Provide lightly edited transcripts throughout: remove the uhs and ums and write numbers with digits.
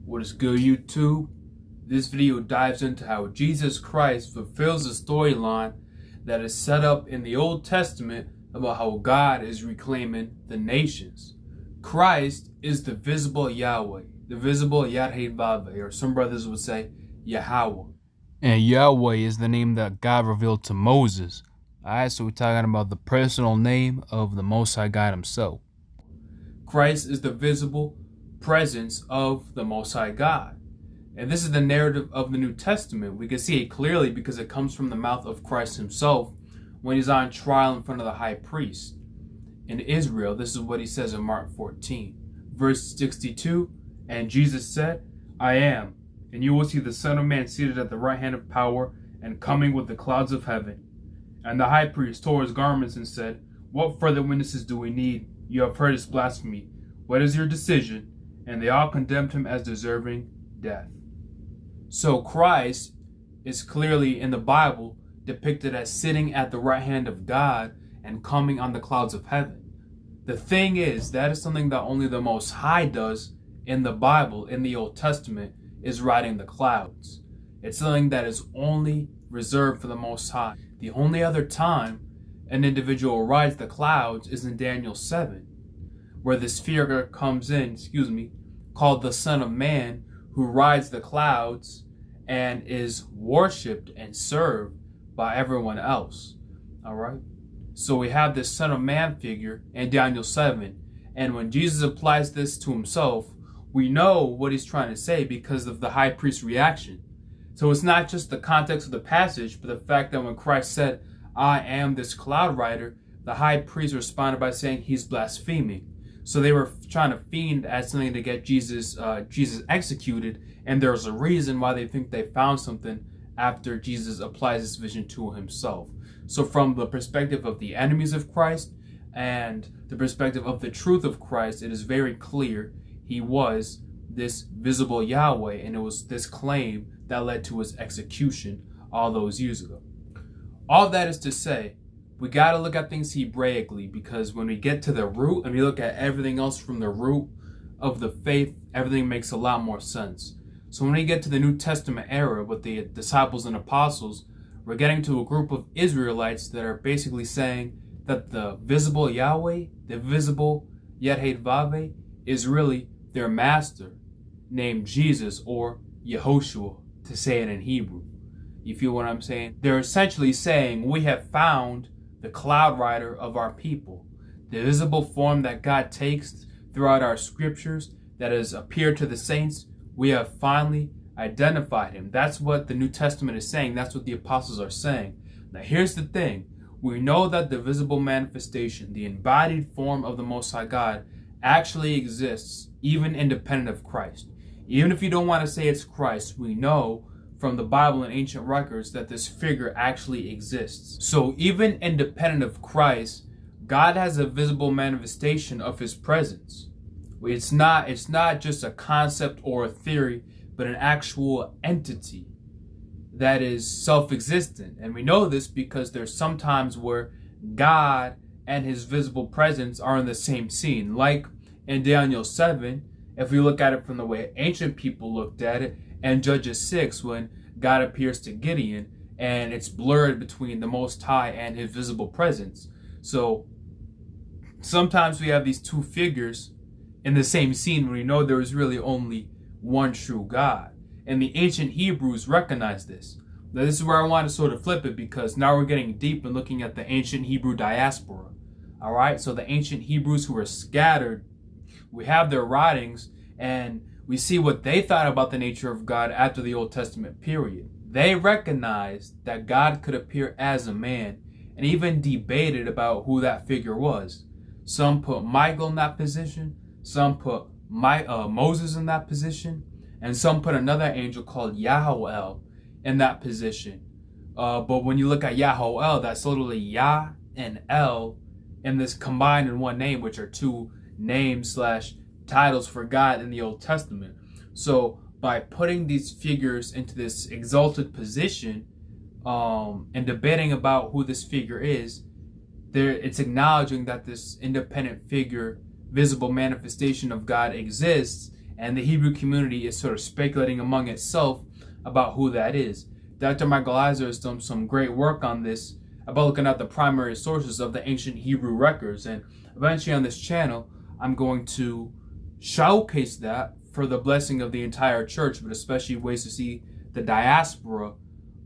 What is good, YouTube? This video dives into how Jesus Christ fulfills the storyline that is set up in the Old Testament about how God is reclaiming the nations. Christ is the visible Yahweh, the visible Yad-Heh-Vaveh, or some brothers would say Yahweh. And Yahweh is the name that God revealed to Moses. Alright, so we're talking about the personal name of the Most High God himself. Christ is the visible presence of the Most High God. And this is the narrative of the New Testament. We can see it clearly because it comes from the mouth of Christ himself when he's on trial in front of the high priest in Israel. This is what he says in Mark 14, verse 62. And Jesus said, I am, and you will see the Son of Man seated at the right hand of power and coming with the clouds of heaven. And the high priest tore his garments and said, what further witnesses do we need? You have heard his blasphemy. What is your decision? And they all condemned him as deserving death. So Christ is clearly in the Bible depicted as sitting at the right hand of God and coming on the clouds of heaven. The thing is, that is something that only the Most High does in the Bible, in the Old Testament, is riding the clouds. It's something that is only reserved for the Most High. The only other time an individual rides the clouds is in Daniel 7, where this figure comes in, called the Son of Man, who rides the clouds and is worshipped and served by everyone else. All right. So we have this Son of Man figure in Daniel 7. And when Jesus applies this to himself, we know what he's trying to say because of the high priest's reaction. So it's not just the context of the passage, but the fact that when Christ said, I am this cloud rider, the high priest responded by saying he's blaspheming. So they were trying to fiend at something to get Jesus executed, and there's a reason why they think they found something after Jesus applies this vision to himself. So from the perspective of the enemies of Christ and the perspective of the truth of Christ, it is very clear he was this visible Yahweh, and it was this claim that led to his execution all those years ago. All that is to say, we got to look at things Hebraically, because when we get to the root and we look at everything else from the root of the faith, everything makes a lot more sense. So when we get to the New Testament era with the disciples and apostles, we're getting to a group of Israelites that are basically saying that the visible Yahweh, the visible Yad-Heh-Vaveh, is really their master, named Jesus, or Yehoshua, to say it in Hebrew. You feel what I'm saying? They're essentially saying we have found the cloud rider of our people, the visible form that God takes throughout our scriptures that has appeared to the saints. We have finally identified him. That's what the New Testament is saying. That's what the apostles are saying. Now here's the thing. We know that the visible manifestation, the embodied form of the Most High God, actually exists even independent of Christ. Even if you don't want to say it's Christ, we know from the Bible and ancient records that this figure actually exists. So even independent of Christ, God has a visible manifestation of his presence. It's not just a concept or a theory, but an actual entity that is self-existent. And we know this because there's some times where God and his visible presence are in the same scene. Like in Daniel 7, if we look at it from the way ancient people looked at it, and Judges 6, when God appears to Gideon, and it's blurred between the Most High and his visible presence. So sometimes we have these two figures in the same scene when we know there is really only one true God. And the ancient Hebrews recognized this. Now this is where I want to sort of flip it, because now we're getting deep and looking at the ancient Hebrew diaspora. All right, so the ancient Hebrews who were scattered, we have their writings, and we see what they thought about the nature of God after the Old Testament period. They recognized that God could appear as a man, and even debated about who that figure was. Some put Michael in that position, some put Moses in that position, and some put another angel called Yahoel in that position. But when you look at Yahoel, that's literally Yah and El in this combined in one name, which are two names / titles for God in the Old Testament. So by putting these figures into this exalted position and debating about who this figure is, it's acknowledging that this independent figure, visible manifestation of God exists, and the Hebrew community is sort of speculating among itself about who that is. Dr. Michael Heiser has done some great work on this about looking at the primary sources of the ancient Hebrew records, and eventually on this channel I'm going to showcase that for the blessing of the entire church, but especially ways to see the diaspora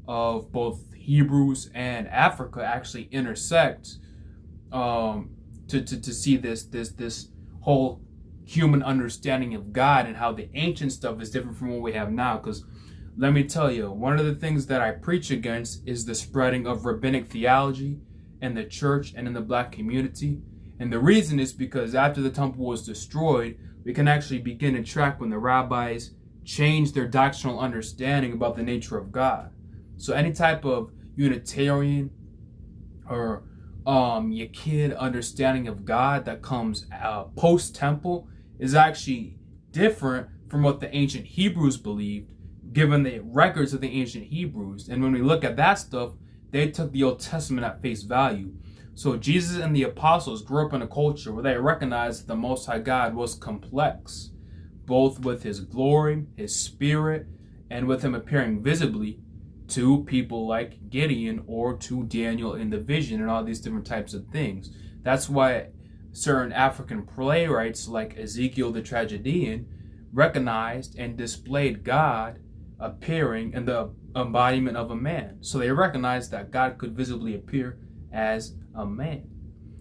of both Hebrews and Africa actually intersect, to see this whole human understanding of God and how the ancient stuff is different from what we have now. Because let me tell you, one of the things that I preach against is the spreading of rabbinic theology in the church and in the black community. And the reason is because after the temple was destroyed, we can actually begin to track when the rabbis changed their doctrinal understanding about the nature of God. So any type of Unitarian or Yaqid understanding of God that comes post-temple is actually different from what the ancient Hebrews believed, given the records of the ancient Hebrews. And when we look at that stuff, they took the Old Testament at face value. So Jesus and the apostles grew up in a culture where they recognized that the Most High God was complex, both with his glory, his spirit, and with him appearing visibly to people like Gideon or to Daniel in the vision and all these different types of things. That's why certain African playwrights like Ezekiel the Tragedian recognized and displayed God appearing in the embodiment of a man. So they recognized that God could visibly appear as a man.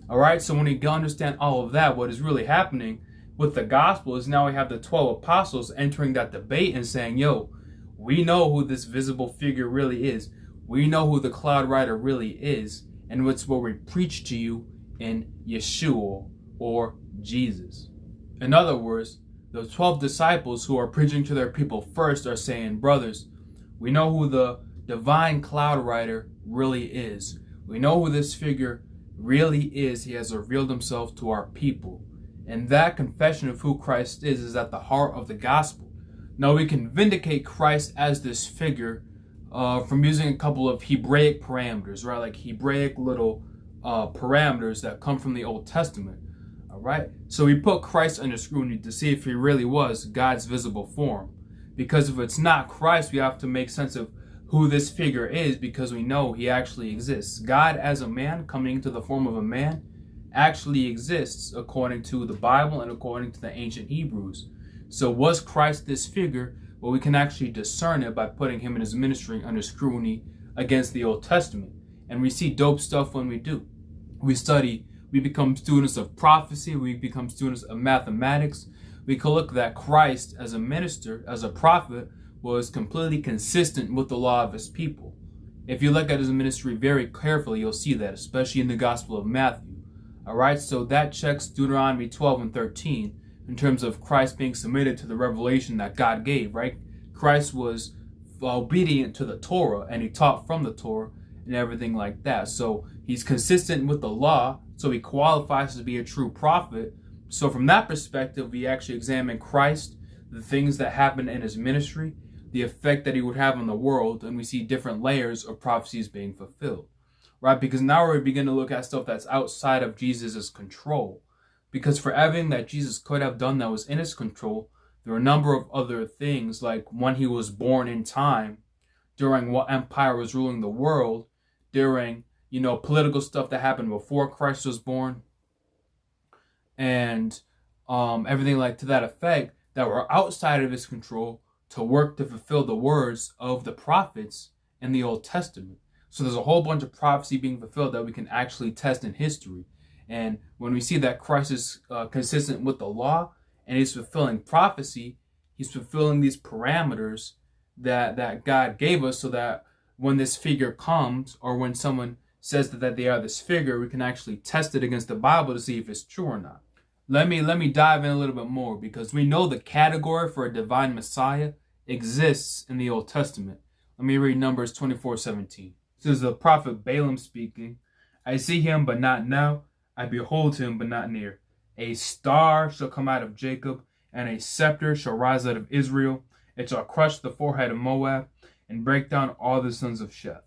All right, so when you understand all of that, what is really happening with the gospel is now we have the 12 apostles entering that debate and saying, yo, we know who this visible figure really is. We know who the cloud rider really is. And it's what we preach to you in Yeshua or Jesus. In other words, the 12 disciples who are preaching to their people first are saying, brothers, we know who the divine cloud rider really is. We know who this figure really is. He has revealed himself to our people. And that confession of who Christ is at the heart of the gospel. Now we can vindicate Christ as this figure from using a couple of Hebraic parameters, right? Like Hebraic little parameters that come from the Old Testament. All right. So we put Christ under scrutiny to see if he really was God's visible form. Because if it's not Christ, we have to make sense of who this figure is, because we know he actually exists. God as a man coming into the form of a man actually exists according to the Bible and according to the ancient Hebrews. So was Christ this figure? Well, we can actually discern it by putting him and his ministry under scrutiny against the Old Testament. And we see dope stuff when we do. We study, we become students of prophecy, we become students of mathematics. We can look that Christ as a minister, as a prophet, was completely consistent with the law of his people. If you look at his ministry very carefully, you'll see that, especially in the Gospel of Matthew. All right, so that checks Deuteronomy 12 and 13 in terms of Christ being submitted to the revelation that God gave, right? Christ was obedient to the Torah, and he taught from the Torah and everything like that. So he's consistent with the law, so he qualifies to be a true prophet. So from that perspective, we actually examine Christ, the things that happened in his ministry, the effect that he would have on the world, and we see different layers of prophecies being fulfilled, right? Because now we begin to look at stuff that's outside of Jesus' control. Because for everything that Jesus could have done that was in his control, there are a number of other things, like when he was born in time, during what empire was ruling the world, during, political stuff that happened before Christ was born, and everything like to that effect that were outside of his control to work to fulfill the words of the prophets in the Old Testament. So there's a whole bunch of prophecy being fulfilled that we can actually test in history. And when we see that Christ is consistent with the law and he's fulfilling prophecy, he's fulfilling these parameters that God gave us, so that when this figure comes, or when someone says that they are this figure, we can actually test it against the Bible to see if it's true or not. Let me dive in a little bit more, because we know the category for a divine Messiah exists in the Old Testament. Let me read Numbers 24:17. This is the prophet Balaam speaking. I see him, but not now. I behold him, but not near. A star shall come out of Jacob, and a scepter shall rise out of Israel. It shall crush the forehead of Moab, and break down all the sons of Sheth.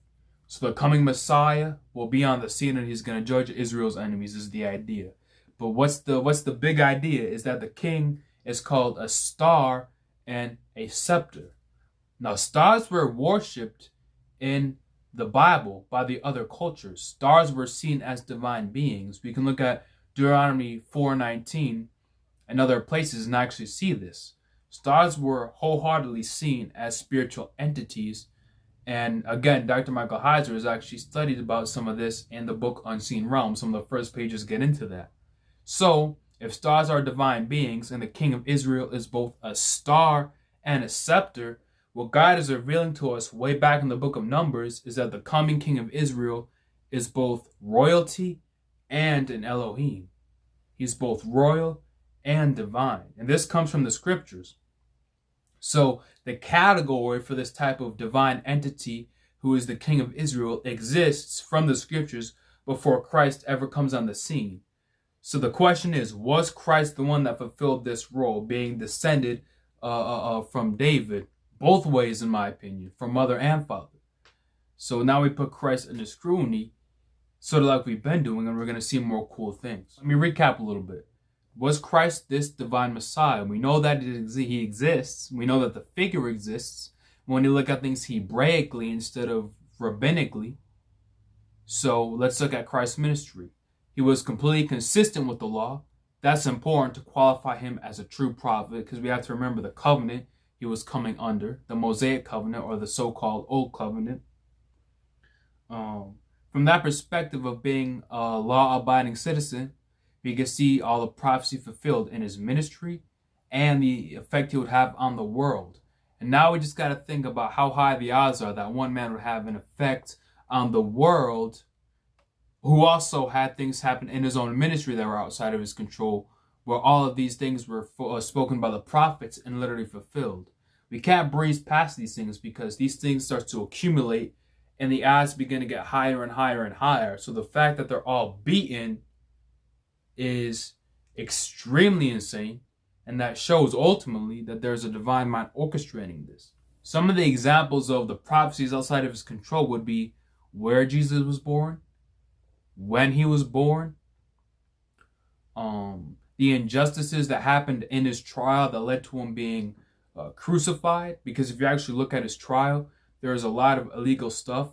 So the coming Messiah will be on the scene, and he's going to judge Israel's enemies, is the idea. But what's the big idea is that the king is called a star and a scepter. Now, stars were worshipped in the Bible by the other cultures. Stars were seen as divine beings. We can look at Deuteronomy 4:19 and other places and actually see this. Stars were wholeheartedly seen as spiritual entities. And again, Dr. Michael Heiser has actually studied about some of this in the book Unseen Realms. Some of the first pages get into that. So, if stars are divine beings and the king of Israel is both a star and a scepter, what God is revealing to us way back in the book of Numbers is that the coming king of Israel is both royalty and an Elohim. He's both royal and divine. And this comes from the scriptures. So the category for this type of divine entity who is the king of Israel exists from the scriptures before Christ ever comes on the scene. So the question is, was Christ the one that fulfilled this role, being descended from David? Both ways, in my opinion, from mother and father. So now we put Christ under scrutiny, sort of like we've been doing, and we're going to see more cool things. Let me recap a little bit. Was Christ this divine Messiah? We know that he exists. We know that the figure exists. When you look at things Hebraically instead of rabbinically. So let's look at Christ's ministry. He was completely consistent with the law. That's important to qualify him as a true prophet, because we have to remember the covenant he was coming under, the Mosaic covenant, or the so-called Old Covenant. From that perspective of being a law-abiding citizen, we can see all the prophecy fulfilled in his ministry and the effect he would have on the world. And now we just got to think about how high the odds are that one man would have an effect on the world, who also had things happen in his own ministry that were outside of his control, where all of these things were spoken by the prophets and literally fulfilled. We can't breeze past these things because these things start to accumulate and the odds begin to get higher and higher and higher. So the fact that they're all beaten is extremely insane, and that shows ultimately that there's a divine mind orchestrating this. Some of the examples of the prophecies outside of his control would be where Jesus was born, when he was born, the injustices that happened in his trial that led to him being crucified. Because if you actually look at his trial, there is a lot of illegal stuff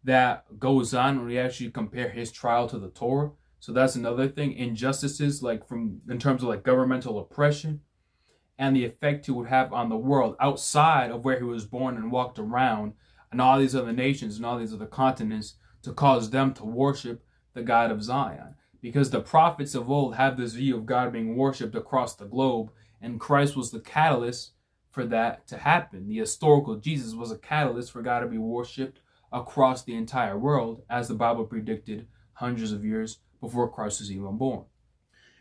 that goes on when we actually compare his trial to the Torah. So that's another thing. Injustices, like in terms of like governmental oppression, and the effect he would have on the world outside of where he was born and walked around, and all these other nations and all these other continents, to cause them to worship the God of Zion. Because the prophets of old have this view of God being worshipped across the globe, and Christ was the catalyst for that to happen. The historical Jesus was a catalyst for God to be worshipped across the entire world, as the Bible predicted hundreds of years before Christ was even born.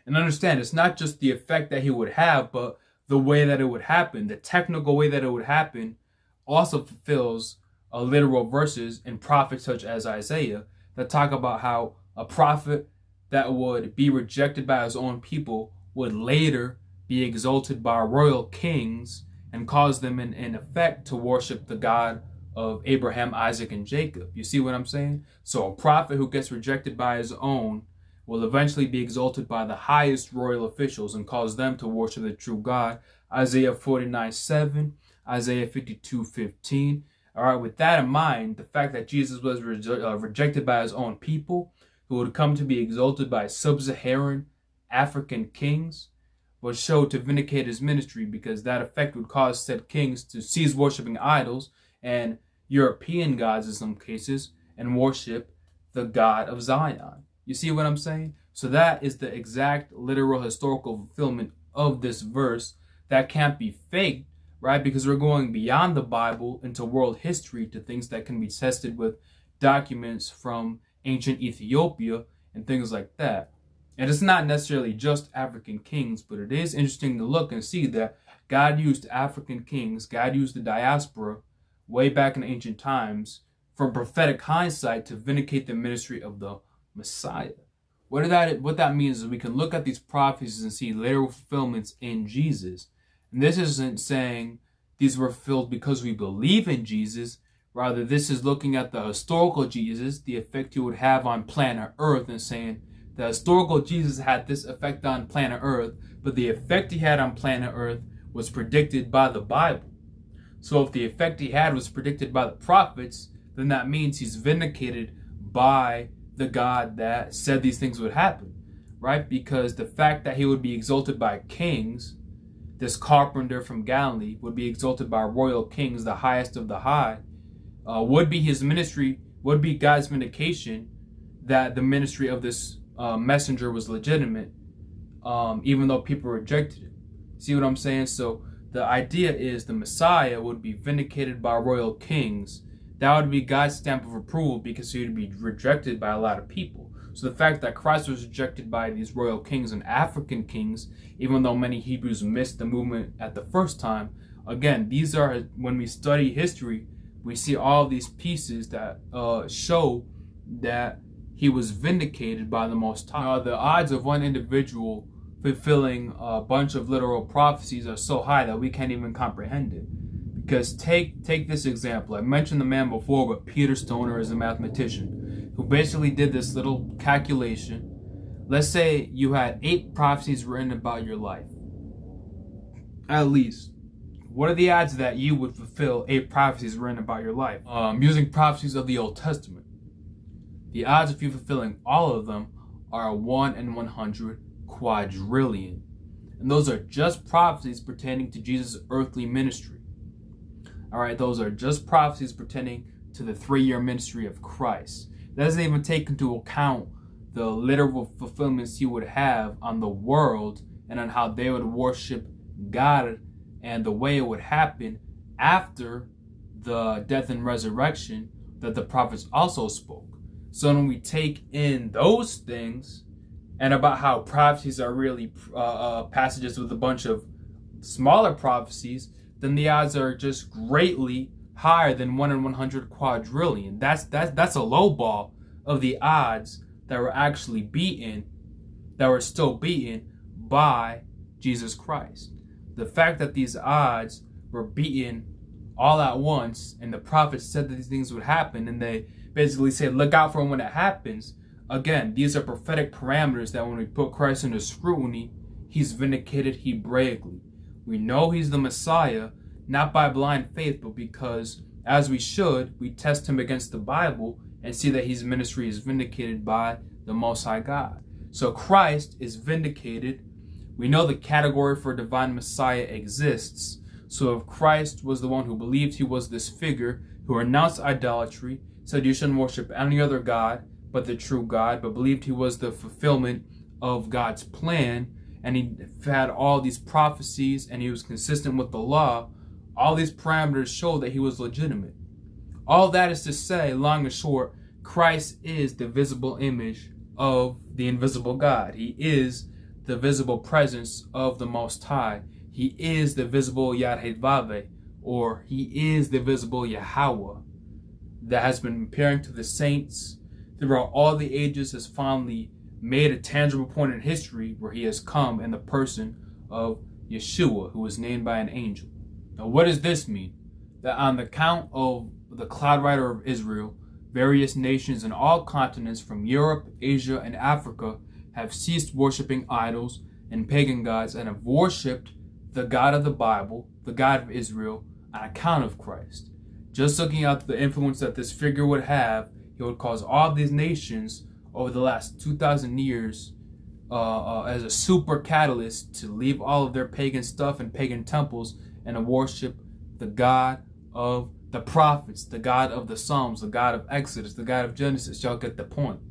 And understand, it's not just the effect that he would have, but the way that it would happen. The technical way that it would happen also fulfills literal verses in prophets such as Isaiah that talk about how a prophet that would be rejected by his own people would later be exalted by royal kings and cause them in effect to worship the God of Abraham, Isaac, and Jacob. You see what I'm saying? So a prophet who gets rejected by his own will eventually be exalted by the highest royal officials and cause them to worship the true God. Isaiah 49:7, Isaiah 52:15. All right, with that in mind, the fact that Jesus was rejected by his own people, who would come to be exalted by sub-Saharan African kings, would show to vindicate his ministry, because that effect would cause said kings to cease worshiping idols and European gods in some cases and worship the God of Zion. You see what I'm saying? So that is the exact literal historical fulfillment of this verse that can't be faked, right? Because we're going beyond the Bible into world history to things that can be tested with documents from ancient Ethiopia and things like that. And it's not necessarily just African kings, but it is interesting to look and see that God used African kings, God used the diaspora way back in ancient times from prophetic hindsight to vindicate the ministry of the Messiah. What that means is we can look at these prophecies and see literal fulfillments in Jesus. And this isn't saying these were fulfilled because we believe in Jesus. Rather, this is looking at the historical Jesus, the effect he would have on planet Earth, and saying The historical Jesus had this effect on planet Earth, but the effect he had on planet Earth was predicted by the Bible. So if the effect he had was predicted by the prophets, then that means he's vindicated by the God that said these things would happen, right? Because the fact that he would be exalted by kings, this carpenter from Galilee would be exalted by royal kings, the highest of the high, would be his ministry, would be God's vindication that the ministry of this messenger was legitimate, even though people rejected it. See what I'm saying? So the idea is the Messiah would be vindicated by royal kings. That would be God's stamp of approval because he would be rejected by a lot of people. So the fact that Christ was rejected by these royal kings and African kings, even though many Hebrews missed the movement at the first time, again, these are, when we study history, we see all these pieces that show that he was vindicated by the Most High. The odds of one individual fulfilling a bunch of literal prophecies are so high that we can't even comprehend it. Because take this example. I mentioned the man before, but Peter Stoner is a mathematician who basically did this little calculation. Let's say you had 8 prophecies written about your life. At least. What are the odds that you would fulfill 8 prophecies written about your life? Using prophecies of the Old Testament. The odds of you fulfilling all of them are 1 in 100 quadrillion. And those are just prophecies pertaining to Jesus' earthly ministry. Alright, those are just prophecies pertaining to the 3-year ministry of Christ. That doesn't even take into account the literal fulfillments he would have on the world and on how they would worship God and the way it would happen after the death and resurrection that the prophets also spoke. So when we take in those things and about how prophecies are really passages with a bunch of smaller prophecies, then the odds are just greatly higher than 1 in 100 quadrillion. That's a low ball of the odds that were actually beaten, that were still beaten by Jesus Christ. The fact that these odds were beaten all at once, and the prophets said that these things would happen, and they basically said, look out for them when it happens. Again, these are prophetic parameters that when we put Christ under scrutiny, he's vindicated Hebraically. We know he's the Messiah, not by blind faith, but because, as we should, we test him against the Bible and see that his ministry is vindicated by the Most High God. So Christ is vindicated. We know the category for divine Messiah exists. So if Christ was the one who believed he was this figure, who renounced idolatry, said you shouldn't worship any other God but the true God, but believed he was the fulfillment of God's plan, and he had all these prophecies, and he was consistent with the law, all these parameters show that he was legitimate. All that is to say, long and short, Christ is the visible image of the invisible God. He is the visible presence of the Most High. He is the visible Yad-Heh-Vaveh, or he is the visible Yahweh that has been appearing to the saints throughout all the ages, has finally made a tangible point in history where he has come in the person of Yeshua, who was named by an angel. Now, what does this mean? That on the count of the cloud rider of Israel, various nations in all continents from Europe, Asia, and Africa have ceased worshiping idols and pagan gods and have worshipped the God of the Bible, the God of Israel, on account of Christ. Just looking at the influence that this figure would have, he would cause all these nations over the last 2,000 years as a super catalyst to leave all of their pagan stuff and pagan temples and to worship the God of the prophets, the God of the Psalms, the God of Exodus, the God of Genesis. Y'all get the point.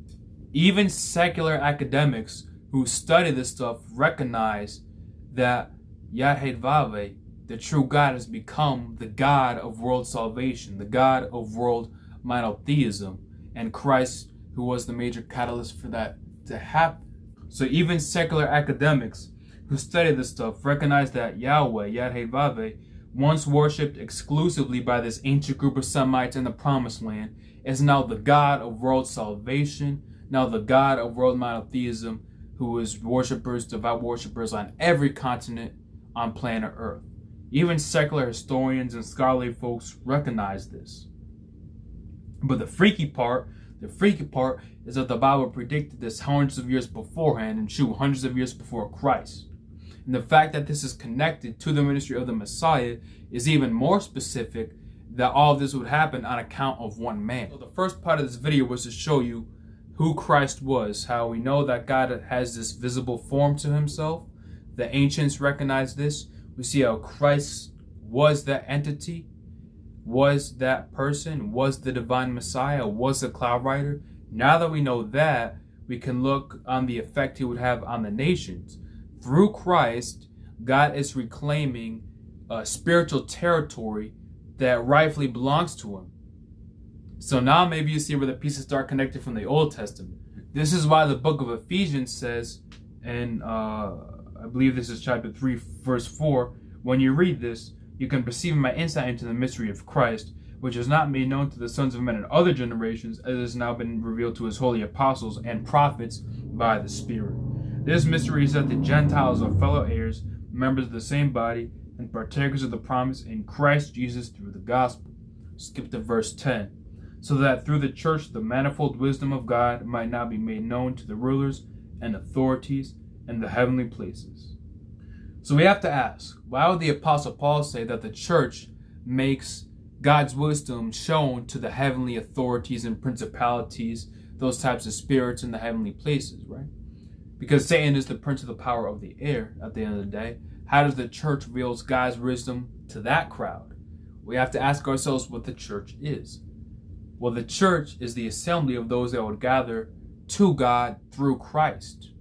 Even secular academics who study this stuff recognize that Yad-Heh-Vaveh, the true God, has become the God of world salvation, the God of world monotheism, and Christ, who was the major catalyst for that to happen. So even secular academics who study this stuff recognize that Yahweh, Yad-Heh-Vaveh, once worshipped exclusively by this ancient group of Semites in the Promised Land, is now the God of world salvation, now the God of world monotheism, who is worshippers, devout worshippers on every continent on planet Earth. Even secular historians and scholarly folks recognize this. But the freaky part, The freaky part is that the Bible predicted this hundreds of years beforehand, and hundreds of years before Christ. And the fact that this is connected to the ministry of the Messiah is even more specific, that all of this would happen on account of one man. So the first part of this video was to show you who Christ was, how we know that God has this visible form to himself. The ancients recognized this. We see how Christ was that entity, was that person, was the divine Messiah, was the cloud rider. Now that we know that, we can look on the effect he would have on the nations. Through Christ, God is reclaiming a spiritual territory that rightfully belongs to him. So now maybe you see where the pieces start connected from the Old Testament. This is why the book of Ephesians says, and I believe this is chapter 3, verse 4, when you read this, you can perceive my insight into the mystery of Christ, which is not made known to the sons of men in other generations, as it has now been revealed to his holy apostles and prophets by the Spirit. This mystery is that the Gentiles are fellow heirs, members of the same body, and partakers of the promise in Christ Jesus through the gospel. Skip to verse 10. So that through the church the manifold wisdom of God might now be made known to the rulers and authorities in the heavenly places. So we have to ask, why would the Apostle Paul say that the church makes God's wisdom shown to the heavenly authorities and principalities, those types of spirits in the heavenly places, right? Because Satan is the prince of the power of the air at the end of the day. How does the church reveal God's wisdom to that crowd? We have to ask ourselves what the church is. Well, the church is the assembly of those that would gather to God through Christ.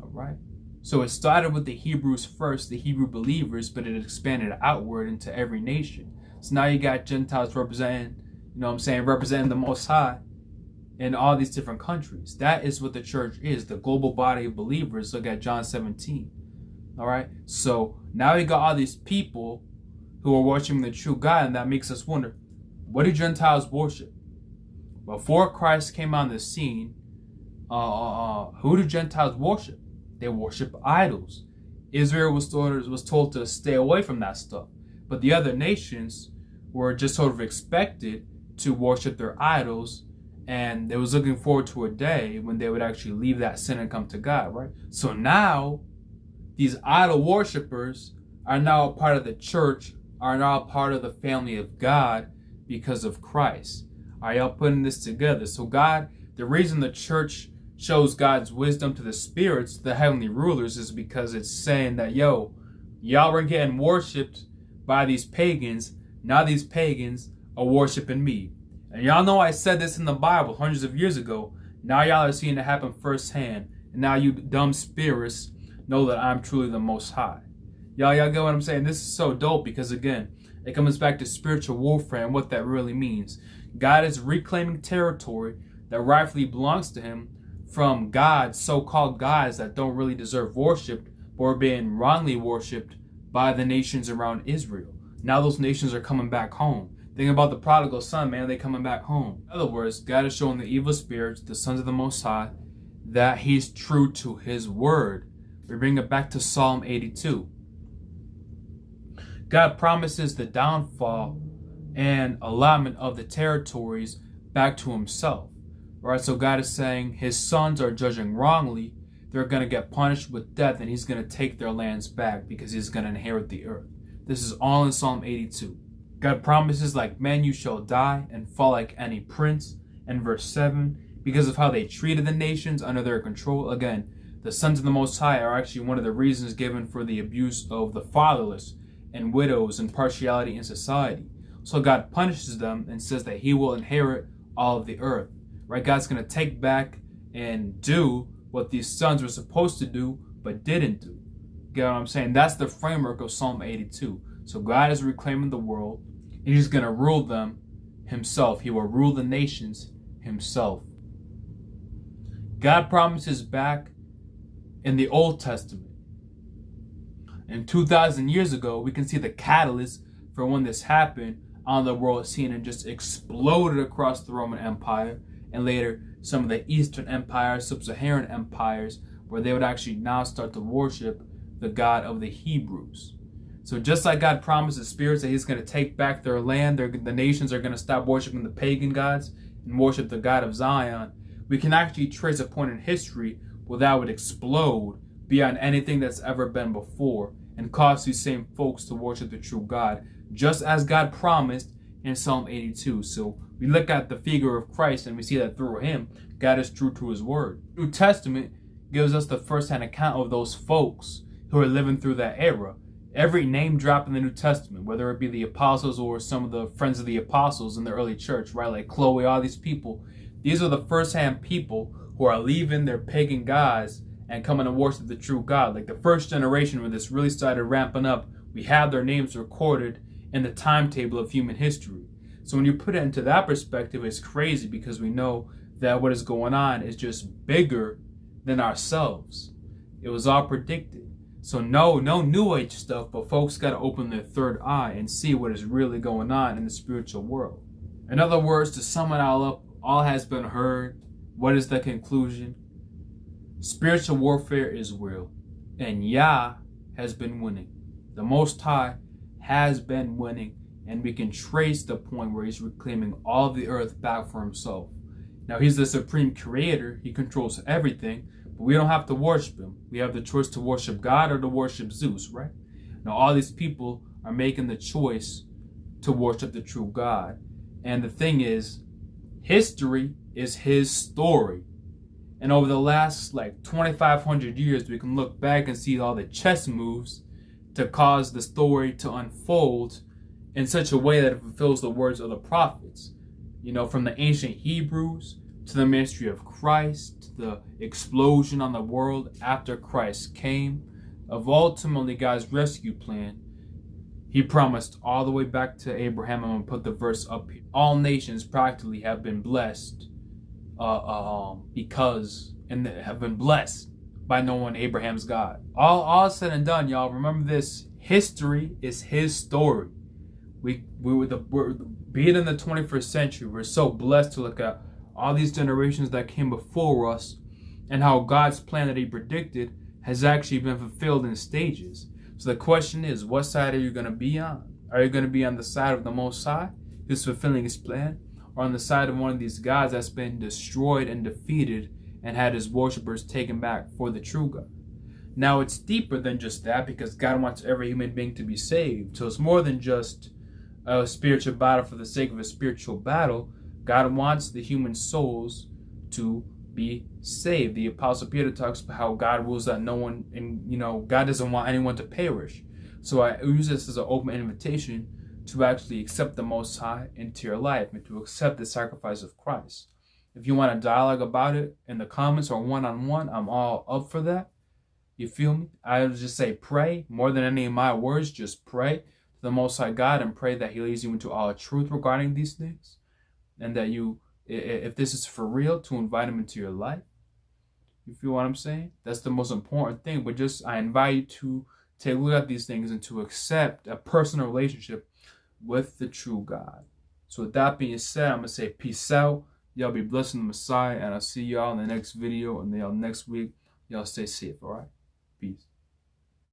All right? So it started with the Hebrews first, the Hebrew believers, but it expanded outward into every nation. So now you got Gentiles representing the Most High in all these different countries. That is what the church is, the global body of believers. Look at John 17. All right? So now you got all these people who are worshiping the true God, and that makes us wonder, what do Gentiles worship? Before Christ came on the scene, who do Gentiles worship? They worship idols. Israel was told to stay away from that stuff. But the other nations were just sort of expected to worship their idols, and they was looking forward to a day when they would actually leave that sin and come to God, right? So now, these idol worshipers are now a part of the church, are now a part of the family of God because of Christ. Are y'all putting this together? So God, the reason the church shows God's wisdom to the spirits, the heavenly rulers, is because it's saying that, y'all were getting worshipped by these pagans. Now these pagans are worshiping me. And y'all know I said this in the Bible hundreds of years ago. Now y'all are seeing it happen firsthand. And now you dumb spirits know that I'm truly the Most High. Y'all get what I'm saying? This is so dope because, again, it comes back to spiritual warfare and what that really means. God is reclaiming territory that rightfully belongs to him from gods, so-called gods that don't really deserve worship, but are being wrongly worshipped by the nations around Israel. Now those nations are coming back home. Think about the prodigal son, man. They coming back home. In other words, God is showing the evil spirits, the sons of the Most High, that he's true to his word. We bring it back to Psalm 82. God promises the downfall and allotment of the territories back to himself. Right? So God is saying his sons are judging wrongly. They're going to get punished with death, and he's going to take their lands back because he's going to inherit the earth. This is all in Psalm 82. God promises, like men you shall die and fall like any prince. And verse 7, because of how they treated the nations under their control. Again, the sons of the Most High are actually one of the reasons given for the abuse of the fatherless and widows and partiality in society. So God punishes them and says that he will inherit all of the earth. Right? God's going to take back and do what these sons were supposed to do but didn't do. Get what I'm saying? That's the framework of Psalm 82. So God is reclaiming the world, and he's going to rule them himself. He will rule the nations himself. God promises back in the Old Testament. And 2,000 years ago, we can see the catalyst for when this happened on the world scene and just exploded across the Roman Empire, and later some of the Eastern empires, sub-Saharan empires, where they would actually now start to worship the God of the Hebrews. So just like God promised the spirits that he's going to take back their land, the nations are going to stop worshiping the pagan gods, and worship the God of Zion, we can actually trace a point in history where that would explode beyond anything that's ever been before and cause these same folks to worship the true God, just as God promised in Psalm 82. So we look at the figure of Christ and we see that through him, God is true to his word. The New Testament gives us the first-hand account of those folks who are living through that era. Every name drop in the New Testament, whether it be the apostles or some of the friends of the apostles in the early church, right? Like Chloe, all these people. These are the first-hand people who are leaving their pagan gods and coming to worship the true God. Like the first generation where this really started ramping up, we have their names recorded in the timetable of human history. So when you put it into that perspective, it's crazy because we know that what is going on is just bigger than ourselves. It was all predicted. So no new age stuff, but folks got to open their third eye and see what is really going on in the spiritual world. In other words, to sum it all up, all has been heard. What is the conclusion? Spiritual warfare is real, and Yah has been winning. The Most High has been winning, and we can trace the point where he's reclaiming all of the earth back for himself. Now, he's the supreme creator. He controls everything, but we don't have to worship him. We have the choice to worship God or to worship Zeus, right? Now, all these people are making the choice to worship the true God. And the thing is, history is his story. And over the last 2,500 years, we can look back and see all the chess moves to cause the story to unfold in such a way that it fulfills the words of the prophets. You know, from the ancient Hebrews to the ministry of Christ, to the explosion on the world after Christ came, of ultimately God's rescue plan. He promised all the way back to Abraham. I'm going to put the verse up here. All nations practically have been blessed have been blessed by knowing Abraham's God. All said and done, y'all. Remember this. History is his story. Be it in the 21st century, we're so blessed to look at all these generations that came before us and how God's plan that he predicted has actually been fulfilled in stages. So the question is, what side are you going to be on? Are you going to be on the side of the Most High, who's fulfilling his plan, or on the side of one of these gods that's been destroyed and defeated and had his worshipers taken back for the true God? Now, it's deeper than just that, because God wants every human being to be saved. So it's more than just a spiritual battle for the sake of a spiritual battle. God wants the human souls to be saved. The Apostle Peter talks about how God wills that no one, and God doesn't want anyone to perish. So I use this as an open invitation to actually accept the Most High into your life and to accept the sacrifice of Christ. If you want to dialogue about it in the comments or one-on-one, I'm all up for that. You feel me? I would just say pray. More than any of my words, just pray to the Most High God and pray that he leads you into all truth regarding these things. And that you, if this is for real, to invite him into your life. You feel what I'm saying? That's the most important thing. But I invite you to take a look at these things and to accept a personal relationship with the true God. So with that being said, I'm going to say peace out. Y'all be blessed in the Messiah. And I'll see y'all in the next video and y'all next week. Y'all stay safe, all right? Peace.